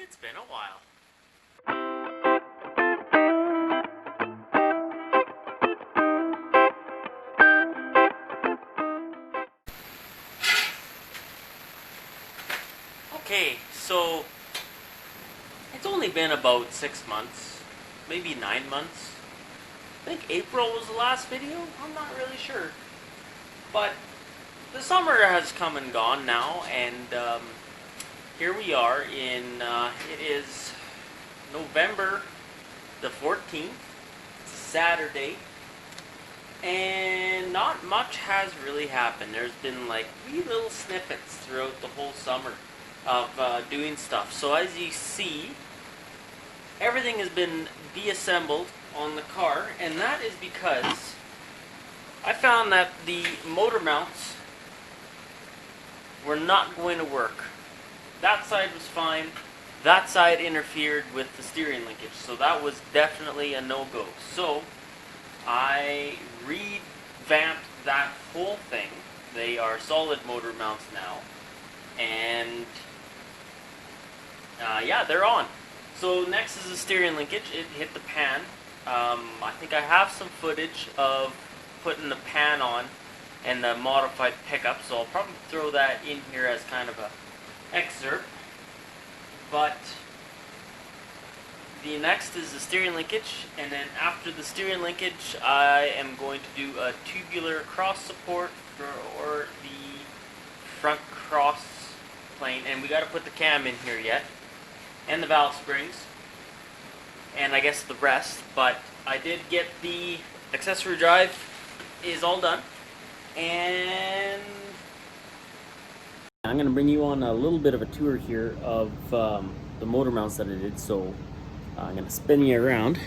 it's been a while. Okay, so it's only been about 6 months, maybe 9 months. I think April was the last video. I'm not really sure. But the summer has come and gone now, and here we are in, it is November the 14th. It's a Saturday. And not much has really happened. There's been like wee little snippets throughout the whole summer of doing stuff. So as you see, everything has been deassembled on the car, and that is because I found that the motor mounts were not going to work. That side was fine. That side interfered with the steering linkage, so that was definitely a no-go. So I revamped that whole thing. They are solid motor mounts now, and yeah, they're on. So next is the steering linkage. It hit the pan. I think I have some footage of putting the pan on and the modified pickup, so I'll probably throw that in here as kind of a excerpt. But the next is the steering linkage, and then after the steering linkage I am going to do a tubular cross support for the front cross plane, and we got to put the cam in here yet, and the valve springs, and I guess the rest. But I did get the accessory drive is all done, and I'm going to bring you on a little bit of a tour here of the motor mounts that I did. So I'm going to spin you around,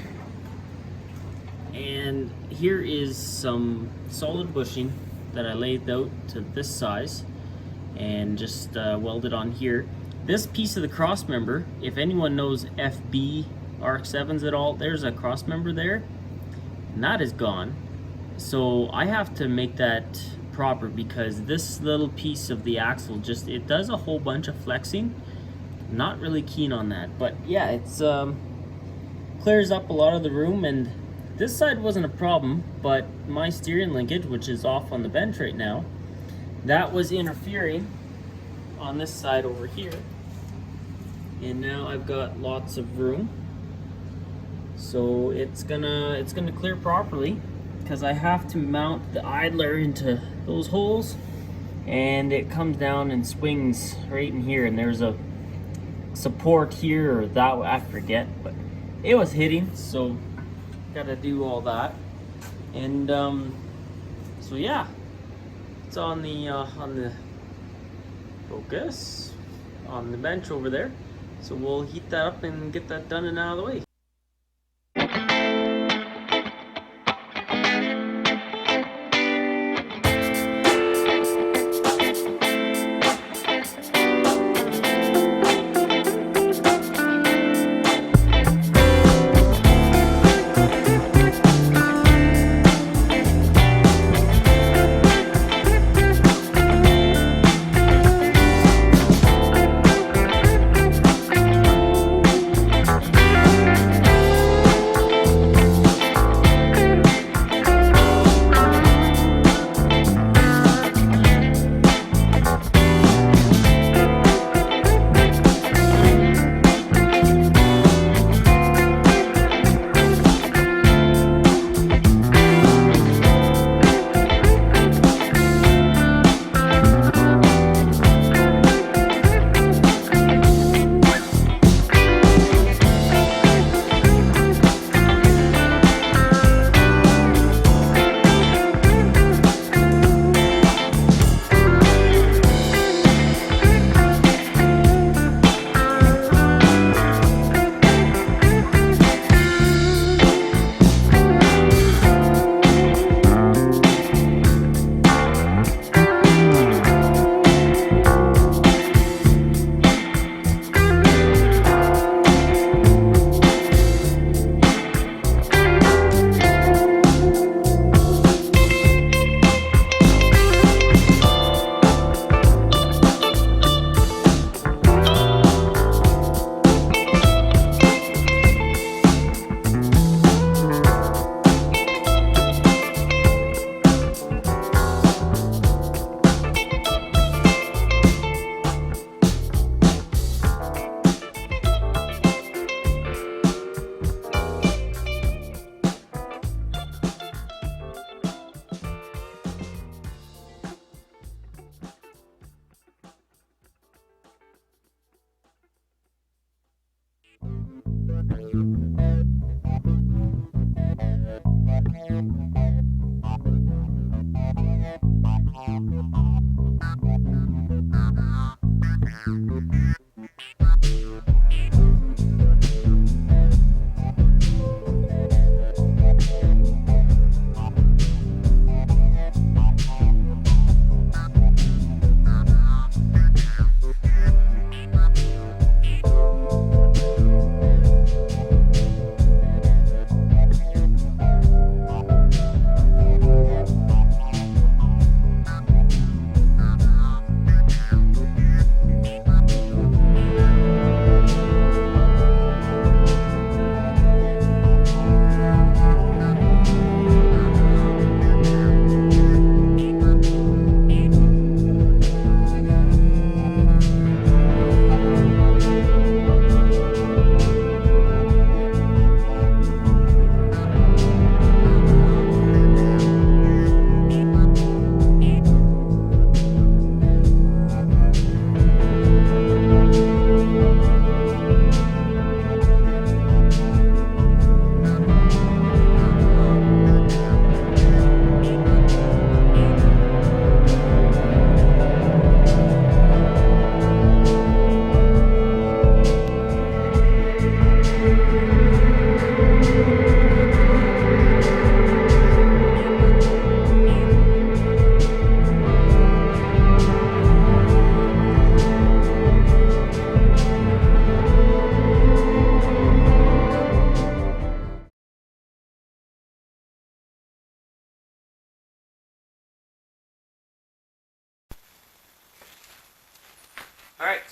and here is some solid bushing that I laid out to this size and just welded on here. This piece of the cross member, if anyone knows FB RX7s at all, there's a cross member there, and that is gone. So I have to make that proper, because this little piece of the axle just, it does a whole bunch of flexing. Not really keen on that, but yeah, it's clears up a lot of the room, and this side wasn't a problem, but my steering linkage, which is off on the bench right now, that was interfering on this side over here, and now I've got lots of room, so it's gonna clear properly, because I have to mount the idler into those holes, and it comes down and swings right in here, and there's a support here, or that, I forget, but it was hitting, so gotta do all that. And so yeah, it's on the focus on the bench over there, so we'll heat that up and get that done and out of the way.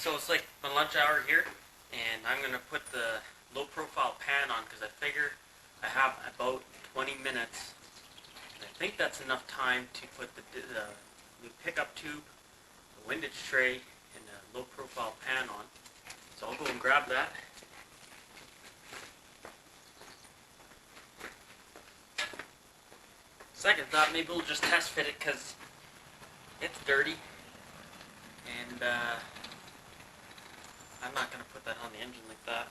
So it's like my lunch hour here, and I'm going to put the low profile pan on because I figure I have about 20 minutes. And I think that's enough time to put the new pickup tube, the windage tray, and the low profile pan on. So I'll go and grab that. Second thought, maybe we'll just test fit it because it's dirty, and I'm not going to put that on the engine like that.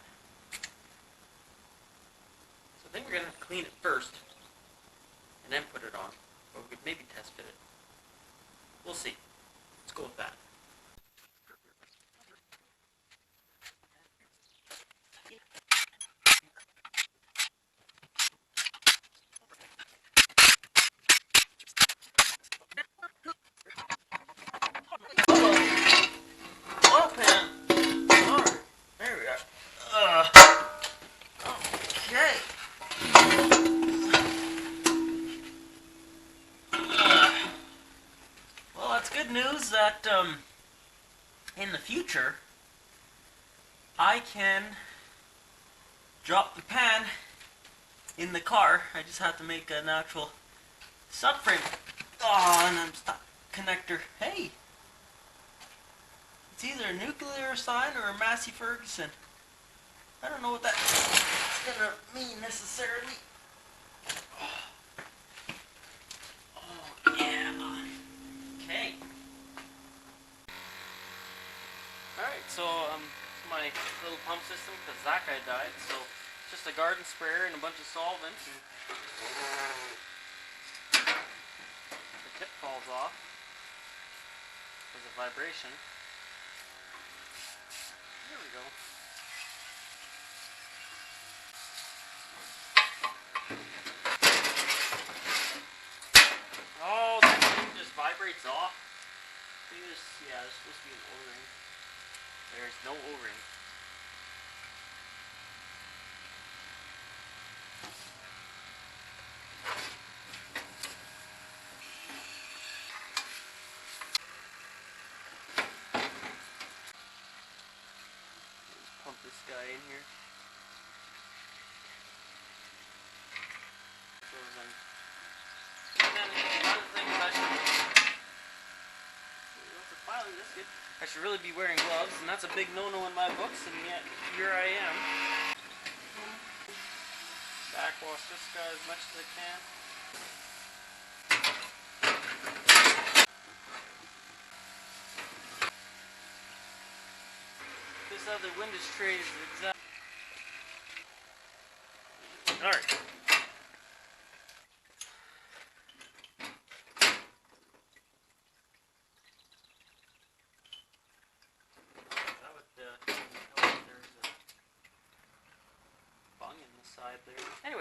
So I think we're going to have to clean it first and then put it on. Or we could maybe test fit it. We'll see. Let's go with that. Oil pan. Alright, there we are. Okay. Well, that's good news that in the future I can drop the pan in the car. I just have to make an actual subframe. Oh, and I'm stuck. Connector. Hey! It's either a nuclear sign or a Massey Ferguson. I don't know what that's gonna mean necessarily. Oh, yeah. Okay. Alright, so my little pump system, because that guy died, so just a garden sprayer and a bunch of solvents. The tip falls off because of vibration. There we go. Oh, that thing just vibrates off. Yeah, there's supposed to be an O-ring. There's no O-ring. Pump this guy in here. And then another thing that I should really be wearing gloves, and that's a big no-no in my books, and yet here I am. Backwash this guy as much as I can. This other windage tray is exact. Alright. That would help if there's a bung in the side there. Anyway.